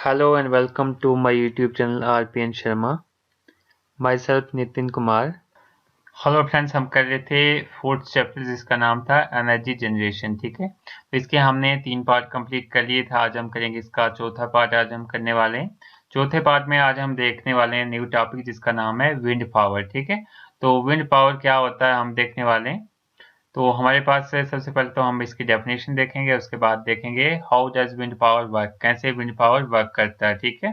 Hello and welcome to my YouTube channel RPN Sharma. Myself Nitin Kumar. Hello friends, हम कर रहे थे fourth chapter जिसका नाम था एनर्जी जनरेशन। ठीक है, तो इसके हमने 3 पार्ट कंप्लीट कर लिए था। आज हम करेंगे इसका चौथा पार्ट। आज हम करने वाले हैं चौथे पार्ट में आज हम देखने वाले हैं न्यू टॉपिक जिसका नाम है विंड पावर। ठीक है, तो विंड पावर क्या होता है हम देखने वाले हैं। तो हमारे पास सबसे पहले तो हम इसकी डेफिनेशन देखेंगे, उसके बाद देखेंगे how does wind power work, कैसे विंड पावर वर्क करता है। ठीक है,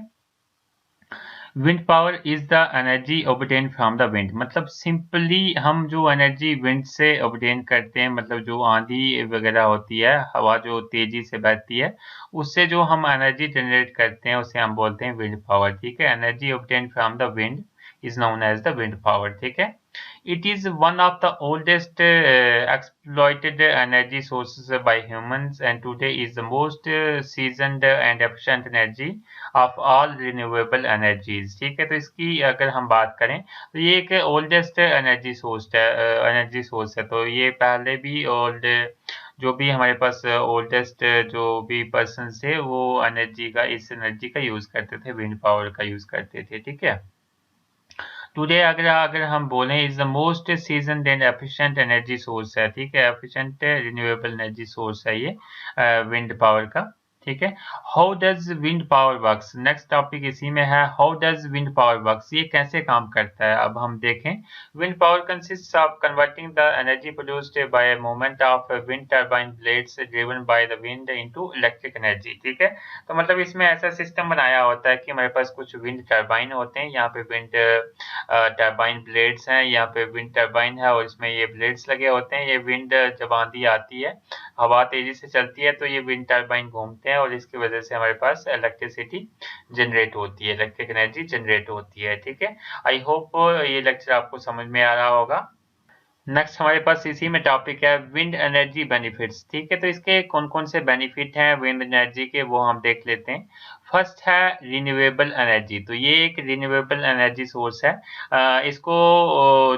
wind power is the energy obtain from the wind, मतलब सिंपली हम जो एनर्जी विंड से ऑब्टेन करते हैं, मतलब जो आंधी वगैरह होती है, हवा जो तेजी से बहती है, उससे जो हम एनर्जी जनरेट करते हैं उसे हम बोलते हैं विंड पावर। ठीक है, energy obtain from the wind is known as the wind power. ठीक है, it is one of the oldest exploited energy sources by humans and today is the most seasoned and efficient energy of all renewable energies. ठीक है, तो इसकी अगर हम बात करें तो ये एक ओल्डेस्ट एनर्जी सोर्स है। तो ये पहले भी ओल्ड जो भी हमारे पास ओल्डेस्ट जो भी पर्सन थे वो इस एनर्जी का यूज करते थे, विंड पावर का यूज करते थे। ठीक है, टुडे अगर अगर हम बोलें is the most season and efficient energy source है। ठीक है, एफिशिएंट रिन्यूएबल एनर्जी सोर्स है ये विंड पावर का। ठीक है, how does wind power works, next topic इसी में है how does wind power works, ये कैसे काम करता है। अब हम देखें, wind power consist of converting the energy produced by movement of wind turbine blades driven by the wind into electric energy. ठीक है, तो मतलब इसमें ऐसा सिस्टम बनाया होता है कि हमारे पास कुछ विंड टर्बाइन होते हैं, यहाँ पे विंड टरबाइन ब्लेड्स हैं, यहाँ पे विंड टरबाइन है और इसमें ये ब्लेड्स लगे होते हैं। ये विंड जब आंधी आती है, हवा तेजी से चलती है, तो ये विंड टरबाइन घूमते हैं और इसकी वजह से हमारे पास इलेक्ट्रिसिटी जनरेट होती है, इलेक्ट्रिक एनर्जी जनरेट होती है। ठीक है, आई होप ये लेक्चर आपको समझ में आ रहा होगा। नेक्स्ट हमारे पास इसी में टॉपिक है विंड एनर्जी बेनिफिट्स। ठीक है, तो इसके कौन कौन से बेनिफिट हैं विंड एनर्जी के, वो हम देख लेते हैं। फर्स्ट है रिन्यूएबल एनर्जी, तो ये एक रिन्यूएबल एनर्जी सोर्स है। इसको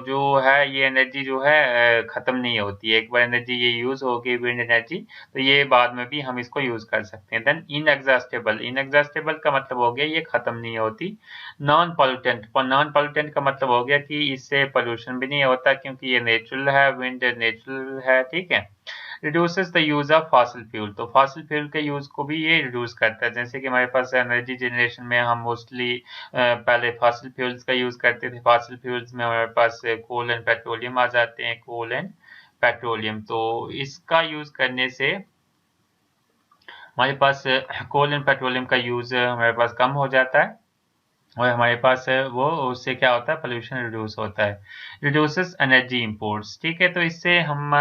जो है ये एनर्जी जो है खत्म नहीं होती है। एक बार एनर्जी ये यूज हो गई विंड एनर्जी, तो ये बाद में भी हम इसको यूज कर सकते हैं। देन इनएग्जॉस्टेबल, इनएग्जॉस्टेबल का मतलब हो गया ये खत्म नहीं होती। नॉन पॉल्यूटेंट, नॉन पॉल्यूटेंट का मतलब हो गया कि इससे पोल्यूशन भी नहीं होता क्योंकि ये नेचुरल है, विंड नेचुरल है। ठीक है, reduces the use of fossil fuel, तो फॉसिल फ्यूल के यूज को भी ये रिड्यूस करता है। जैसे कि हमारे पास एनर्जी जनरेशन में हम मोस्टली पहले फॉसिल फ्यूल्स का यूज करते थे। फॉसिल फ्यूल्स में हमारे पास कोल एंड पेट्रोलियम आ जाते हैं, कोल एंड पेट्रोलियम। तो इसका यूज करने से हमारे पास कोल एंड पेट्रोलियम का यूज हमारे पास कम हो जाता है और हमारे पास वो उससे क्या होता है, पोल्यूशन रिड्यूस होता है। रिड्यूसेस एनर्जी इंपोर्ट्स, ठीक है, तो इससे हम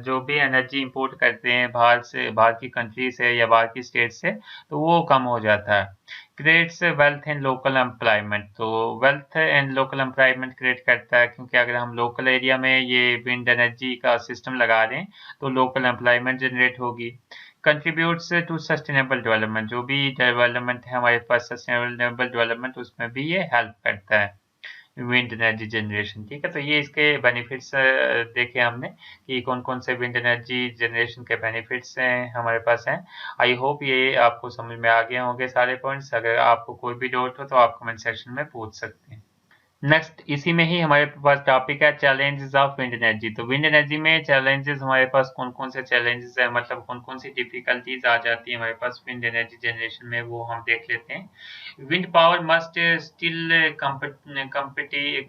जो भी एनर्जी इंपोर्ट करते हैं बाहर से, बाहर की कंट्री से या बाहर की स्टेट से, तो वो कम हो जाता है। Creates wealth and local employment, तो wealth and local employment create करता है क्योंकि अगर हम लोकल एरिया में ये विंड एनर्जी का सिस्टम लगा दें तो लोकल एम्प्लॉयमेंट जनरेट होगी। कंट्रीब्यूट्स टू सस्टेनेबल डेवलपमेंट, जो भी डेवलपमेंट है हमारे पास सस्टेनेबल डेवलपमेंट, उसमें भी ये हेल्प करता है विंड एनर्जी जनरेशन। ठीक है, तो ये इसके बेनिफिट्स देखे हमने कि कौन कौन से विंड एनर्जी जनरेशन के बेनिफिट्स हैं हमारे पास हैं। आई होप ये आपको समझ में आ गए होंगे सारे पॉइंट्स। अगर आपको कोई भी डाउट हो तो आप कमेंट सेक्शन में पूछ सकते हैं। नेक्स्ट इसी में ही हमारे पास टॉपिक है चैलेंजेस ऑफ विंड एनर्जी। तो विंड एनर्जी में चैलेंजेस हमारे पास कौन कौन से चैलेंजेस है, मतलब कौन कौन सी डिफिकल्टीज आ जाती है हमारे पास विंड एनर्जी जनरेशन में, वो हम देख लेते हैं। Wind power must still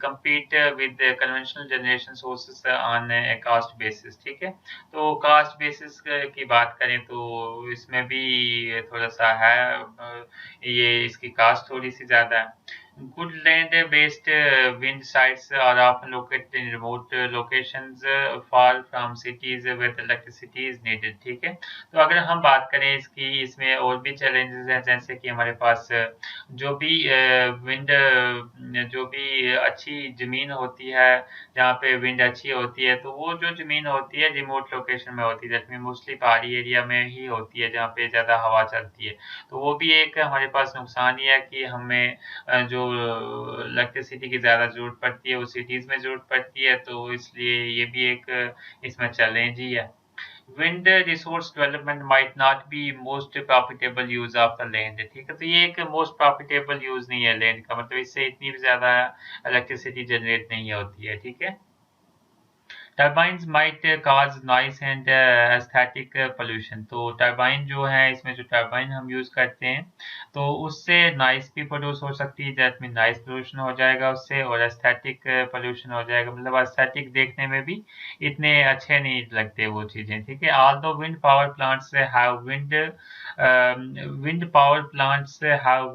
compete with conventional generation sources on caste basis. ठीक है, तो कास्ट बेसिस की बात करें तो इसमें भी थोड़ा सा है, ये इसकी कास्ट थोड़ी सी ज्यादा है। Good land-based wind sites are often located in remote locations far from cities where electricity is needed। ठीक है, तो अगर हम बात करें इसकी, इसमें और भी चैलेंजेस हैं, जैसे कि हमारे पास जो भी विंड, जो भी अच्छी जमीन होती है जहाँ पे विंड अच्छी होती है, तो वो जो जमीन होती है रिमोट लोकेशन में होती है, जैसे मोस्टली पहाड़ी एरिया में ही होती है जहाँ पे ज़्यादा हवा चलती है। तो वो भी एक हमारे पास नुकसान ही है कि हमें जो इलेक्ट्रिसिटी की ज़्यादा ज़रूरत पड़ती है वो सिटीज़ में ज़रूरत पड़ती है, तो इसलिए ये भी एक इसमें चैलेंज ही है। Wind resource development might not be most profitable use of the land, ठीक है। तो ये एक मोस्ट प्रॉफिटेबल यूज नहीं है लैंड का, मतलब इससे इतनी भी ज्यादा इलेक्ट्रिसिटी जनरेट नहीं होती है, ठीक है। Turbines might cause noise and aesthetic pollution, तो टर्बाइन जो है, इसमें जो टर्बाइन हम यूज करते हैं तो उससे नॉइस भी प्रोड्यूस हो सकती है, दैट मीन नॉइस पोल्यूशन हो जाएगा उससे, और एस्थेटिक पोल्यूशन हो जाएगा, मतलब एस्थेटिक देखने में भी इतने अच्छे नहीं लगते वो चीजें, ठीक है। Although wind power plants have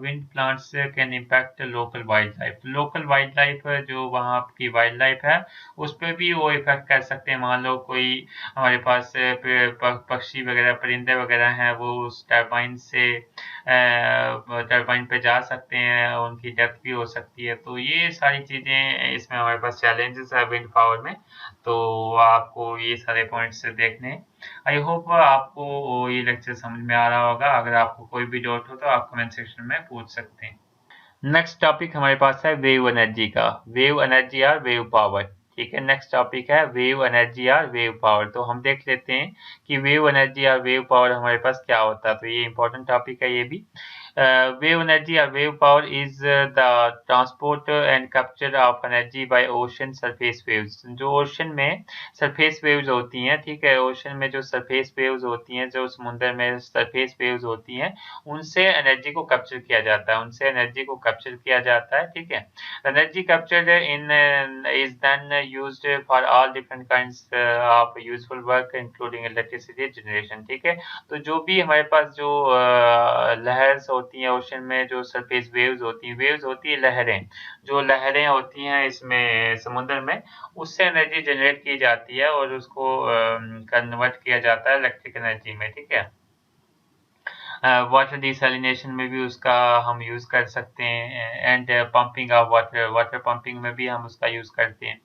wind plants can impact local wild life जो वहाँ की वाइल्ड लाइफ है उस पर भी वो इफेक्ट कर सकते हैं। मान लो कोई हमारे पास पक्षी वगैरह परिंदे वगैरह हैं, वो उस टरबाइन से टरबाइन पे जा सकते हैं, उनकी डेथ भी हो सकती है। तो ये सारी चीजें इसमें हमारे पास चैलेंजेस है विंड पावर में, तो आपको ये सारे पॉइंट्स देखने। आई होप आपको ये लेक्चर समझ में आ रहा होगा। अगर आपको कोई भी डाउट हो तो आप कमेंट सेक्शन में पूछ सकते हैं। नेक्स्ट टॉपिक हमारे पास है वेव एनर्जी का, वेव एनर्जी और वेव पावर, ठीक है। नेक्स्ट टॉपिक है वेव एनर्जी और वेव पावर। तो हम देख लेते हैं कि वेव एनर्जी और वेव पावर हमारे पास क्या होता है। तो ये इंपॉर्टेंट टॉपिक है ये भी। वेव एनर्जी और wave power is the transport and capture of energy by ocean surface waves. जो ओशन में सरफेस वेव्स होती हैं, ठीक है, ओशन में जो सरफेस वेव्स होती हैं, जो समुद्र में सरफेस वेव्स होती हैं, उनसे एनर्जी को कैप्चर किया जाता है, उनसे एनर्जी को कैप्चर किया जाता है, ठीक है। Energy captured in is then used for all different kinds of useful work including electricity generation, ठीक है। तो जो भी हमारे पास जो लहर्स होती हैं ओशन में, जो सरफेस वेव्स होती है लहरें, जो लहरें होती हैं इसमें समुद्र में, उससे एनर्जी जनरेट की जाती है और उसको कन्वर्ट किया जाता है इलेक्ट्रिक एनर्जी में, ठीक है। वाटर डिसैलिनेशन में भी उसका हम यूज कर सकते हैं, and pumping of water pumping में भी हम उसका यूज करते हैं।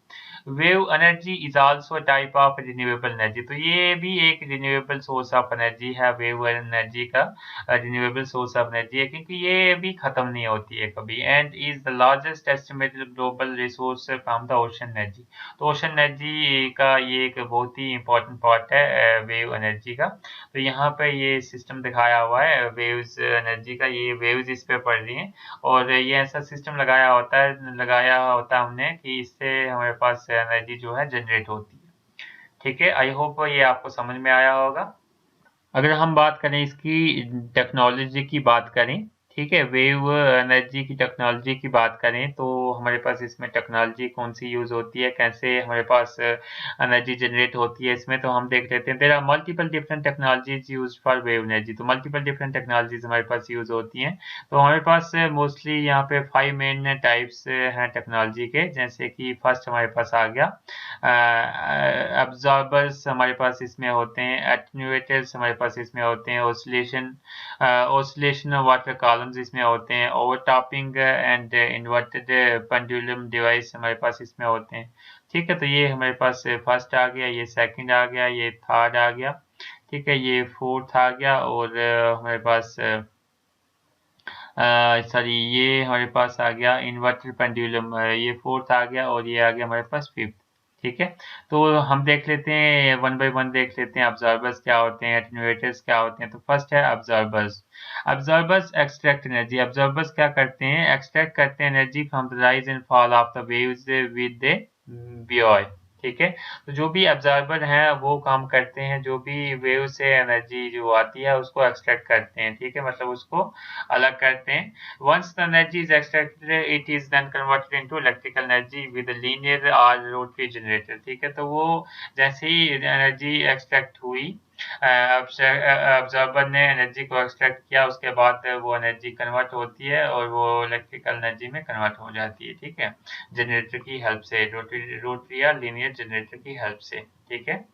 Wave energy is also type of renewable energy, तो ये भी एक रिन्यूएबल सोर्स ऑफ एनर्जी है, वेव एनर्जी का रिन्यूएबल सोर्स ऑफ एनर्जी है, क्योंकि ये भी खत्म नहीं होती है कभी। And is the largest estimated global resource from the ocean energy, तो ओशन एनर्जी का ये एक बहुत ही इंपॉर्टेंट पार्ट है वेव एनर्जी का। तो यहाँ पे ये सिस्टम दिखाया हुआ है वेव्स एनर्जी का, ये वेव्स इस पे पड़ रही हैं और ये ऐसा सिस्टम लगाया होता है हमने कि इससे हमारे पास एनर्जी जो है जनरेट होती है, ठीक है। आई होप ये आपको समझ में आया होगा। अगर हम बात करें इसकी टेक्नोलॉजी की बात करें, ठीक है, वेव एनर्जी की टेक्नोलॉजी की बात करें तो हमारे पास इसमें टेक्नोलॉजी कौन सी यूज होती है, कैसे हमारे पास एनर्जी जनरेट होती है इसमें, तो हम देख लेते हैं। There are multiple different technologies used for wave energy, तो मल्टीपल डिफरेंट टेक्नोलॉजीज हमारे पास यूज होती हैं। तो हमारे पास मोस्टली यहाँ पे 5 मेन टाइप्स हैं टेक्नोलॉजी के, जैसे कि फर्स्ट हमारे पास आ गया अब्जॉर्बर्स, हमारे पास इसमें होते हैं एटेन्यूएटर्स, हमारे पास इसमें होते हैं ओसिलेशन वाटर कॉलम्स इसमें होते हैं, ओवरटॉपिंग एंड इन्वर्टेड पेंडुलम डिवाइस हमारे पास इसमें होते हैं, ठीक है। तो ये हमारे पास फर्स्ट आ गया, ये सेकंड आ गया, ये थर्ड आ गया, ठीक है, ये फोर्थ आ गया, और हमारे पास सॉरी ये हमारे पास आ गया इन्वर्टेड पेंडुलम, ये फोर्थ आ गया, और ये आ गया हमारे पास फिफ्थ, ठीक है। तो हम देख लेते हैं वन बाय वन, देख लेते हैं ऑब्जर्वर्स क्या होते हैं, एटेन्यूएटर्स क्या होते हैं। तो फर्स्ट है observers. Observers extract energy, observers क्या करते हैं, एक्सट्रैक्ट करते हैं energy from the rise and fall of the waves with the buoy, ठीक है। तो जो भी ऑब्जर्वर हैं वो काम करते हैं, जो भी वेव से एनर्जी जो आती है उसको एक्सट्रैक्ट करते हैं, ठीक है, मतलब उसको अलग करते हैं। Once the energy is extracted, it is then converted into electrical energy with a linear or rotary generator, ठीक है। तो वो जैसे ही एनर्जी एक्सट्रैक्ट हुई, ऑब्जर्वर ने एनर्जी को एक्सट्रैक्ट किया, उसके बाद वो एनर्जी कन्वर्ट होती है और वो इलेक्ट्रिकल एनर्जी में कन्वर्ट हो जाती है, ठीक है, जनरेटर की हेल्प से, रोटरी या लीनियर जनरेटर की हेल्प से, ठीक है।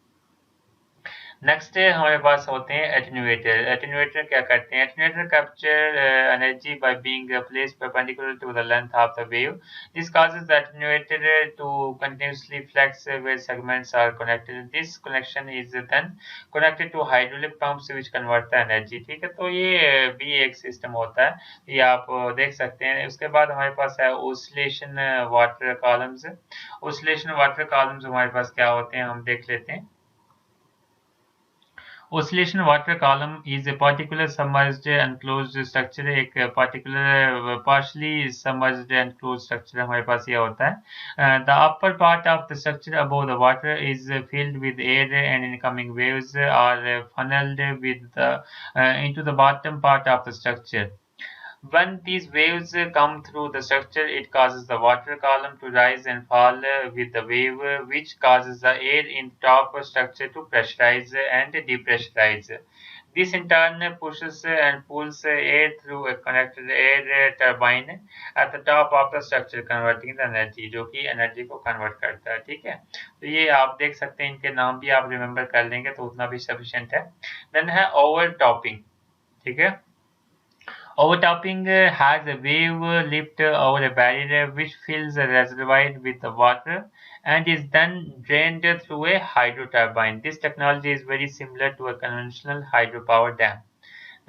नेक्स्ट हमारे पास होते हैं एटेन्यूएटर। एटेन्यूएटर क्या करते हैं, attenuator capture energy by being placed perpendicular to the length of the wave, this causes the attenuator to continuously flex where segments are connected. This connection is then connected to hydraulic pumps which convert the energy, ठीक है। तो ये भी एक system होता है, ये आप देख सकते हैं। उसके बाद हमारे पास है oscillation water columns. Oscillation water columns हमारे पास क्या होते हैं हम देख लेते हैं। Oscillation water column is a particular submerged enclosed structure, एक particular partially submerged enclosed structure हमारे पास ये होता है. The upper part of the structure above the water is filled with air and incoming waves are funneled into the bottom part of the structure. When these waves come through the structure, it causes the water column to rise and fall with the wave, which causes the air in top structure to pressurize and depressurize. This in turn pushes and pulls air through a connected air turbine at the top of the structure, converting the energy, जो कि energy को convert करता है. ठीक है, तो ये आप देख सकते हैं, इनके नाम भी आप रिमेम्बर कर लेंगे तो उतना भी सफिशिएंट है. देन है ओवर टॉपिंग. ठीक है, overtopping has a wave lift over a barrier which fills a reservoir with the water and is then drained through a hydro turbine. This technology is very similar to a conventional hydropower dam.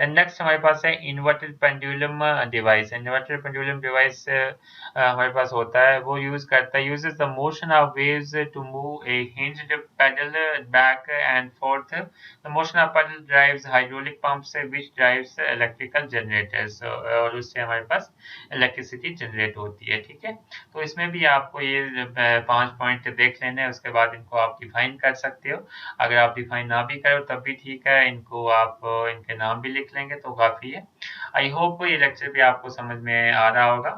Next हमारे पास है inverted pendulum device. Inverted pendulum device हमारे पास होता है, वो uses the motion of waves to move a hinged paddle back and forth. The motion of paddle drives hydraulic pumps which drives electrical generators, और उससे हमारे पास इलेक्ट्रिसिटी जनरेट होती है. ठीक है, तो इसमें भी आपको ये 5 पॉइंट देख लेने हैं, उसके बाद इनको आप डिफाइन कर सकते हो. अगर आप डिफाइन ना भी करो तब भी ठीक है, इनको आप इनके नाम भी लिख लेंगे तो काफी है. आई होप ये लेक्चर भी आपको समझ में आ रहा होगा.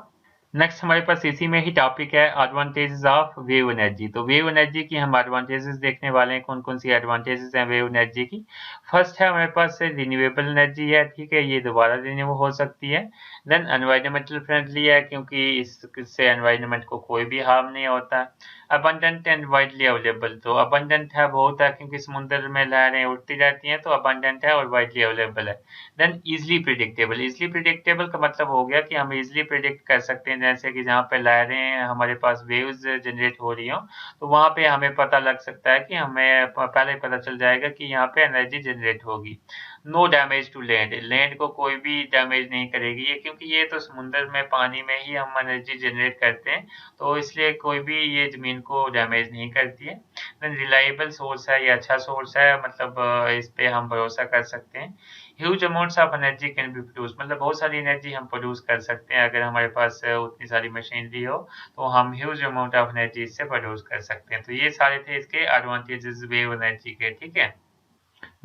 नेक्स्ट हमारे पास इसी में ही टॉपिक है एडवांटेजेस ऑफ वेव एनर्जी. तो वेव एनर्जी की हम एडवांटेजेस देखने वाले हैं, कौन कौन सी एडवांटेजेस हैं वेव एनर्जी की. फर्स्ट है हमारे पास रिन्यूएबल एनर्जी है. ठीक है, ये दोबारा रिन्यू हो सकती है. देन एनवायरमेंटल फ्रेंडली है, क्योंकि इससे एनवायरमेंट को कोई भी हार्म नहीं होता है. Abundant and widely available. तो अबंडेंट है, बहुत है, क्योंकि समुद्र में लहरें उठती रहती हैं, तो अबंडेंट है और वाइडली अवेलेबल है. Then easily predictable. Easily predictable का मतलब हो गया कि हम इजली प्रिडिक्ट कर सकते हैं, जैसे कि जहाँ पे लहरें हमारे पास वेव्स जनरेट हो रही हो, तो वहाँ पे हमें पता लग सकता है कि हमें पहले पता चल जाएगा कि यहाँ पे एनर्जी जनरेट होगी. No damage to land. Land को कोई भी डैमेज नहीं करेगी ये, क्योंकि ये तो समुद्र में पानी में ही हम एनर्जी जनरेट करते हैं, तो इसलिए कोई भी ये जमीन को डैमेज नहीं करती है. देन रिलायबल सोर्स है, ये अच्छा सोर्स है, मतलब इस पे हम भरोसा कर सकते हैं. Huge amounts of energy can be produce. मतलब बहुत सारी एनर्जी हम प्रोड्यूस कर सकते हैं, अगर हमारे पास उतनी सारी मशीनरी हो तो हम ह्यूज अमाउंट ऑफ एनर्जी इससे प्रोड्यूस कर सकते हैं. तो ये सारे थे इसके एडवांटेजेस वेव एनर्जी के. ठीक है,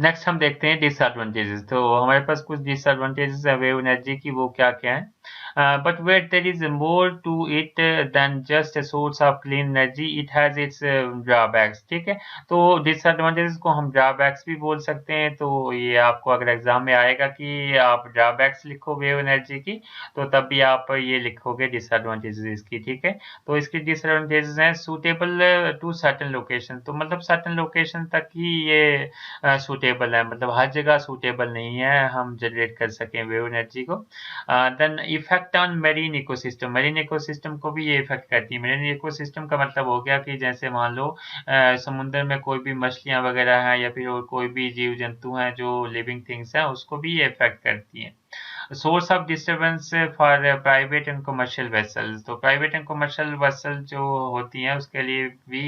नेक्स्ट हम देखते हैं डिसएडवांटेजेस. तो हमारे पास कुछ डिसएडवांटेजेस है वेव एनर्जी की, वो क्या क्या है. But where there is more to it than just a source of clean energy, it has its drawbacks. ठीक है, तो डिसएडवांटेजेस को हम ड्रॉबैक्स भी बोल सकते हैं. तो ये आपको अगर एग्जाम में आएगा कि आप ड्रॉबैक्स लिखो वेव एनर्जी की, तो तब भी आप ये लिखोगे डिसएडवांटेजेस इसकी. ठीक है, तो इसकी डिसएडवांटेजेस हैं सूटेबल टू सर्टेन लोकेशन. तो मतलब सर्टेन लोकेशन तक ही ये सूटेबल है, मतलब हर जगह सूटेबल नहीं है हम जनरेट कर सकें वेव एनर्जी को. Then effect on marine ecosystem. Marine ecosystem को भी ये इफेक्ट करती है. मेरीन इकोसिस्टम का मतलब हो गया कि जैसे मान लो समुद्र में कोई भी मछलियां वगैरह हैं, या फिर और कोई भी जीव जंतु हैं जो लिविंग थिंग्स हैं, उसको भी ये इफेक्ट करती हैं. Source of disturbance for private and commercial vessels. तो प्राइवेट एंड कमर्शियल वेसल जो होती हैं उसके लिए भी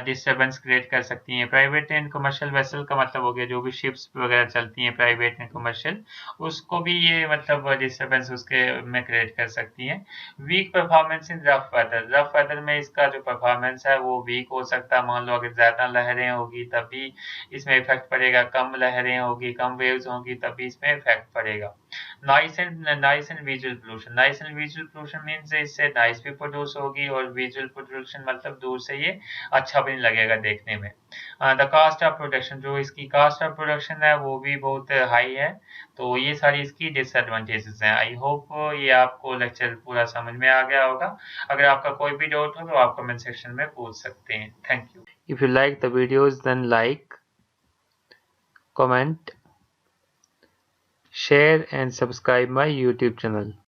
डिस्टर्बेंस क्रिएट कर सकती हैं. प्राइवेट एंड कमर्शियल वेसल का मतलब हो गया जो भी शिप्स वगैरह चलती हैं प्राइवेट एंड कमर्शियल, उसको भी ये मतलब डिस्टर्बेंस उसके में क्रिएट कर सकती हैं. Weak performance in rough weather. Rough weather में इसका जो परफॉर्मेंस है वो वीक हो सकता है. मान लो अगर ज्यादा लहरें होगी तभी इसमें इफेक्ट पड़ेगा, कम लहरें होगी, कम वेव्स होंगी तभी इसमें इफेक्ट पड़ेगा. Noise and visual pollution. Noise and visual pollution means इससे नॉइस भी प्रोड्यूस होगी, और विजुअल पोल्यूशन मतलब दूर से ये अच्छा भी नहीं लगेगा देखने में. The cost of production. जो इसकी कास्ट ऑफ प्रोडक्शन है वो भी बहुत हाई है. तो ये सारी इसकी डिसएडवांटेजेस हैं. आई होप ये आपको लेक्चर पूरा समझ में आ गया होगा. अगर आपका कोई भी डाउट हो तो आप कमेंट सेक्शन में पूछ सकते हैं. Thank you. If you like the videos then like, comment, share and subscribe my YouTube channel.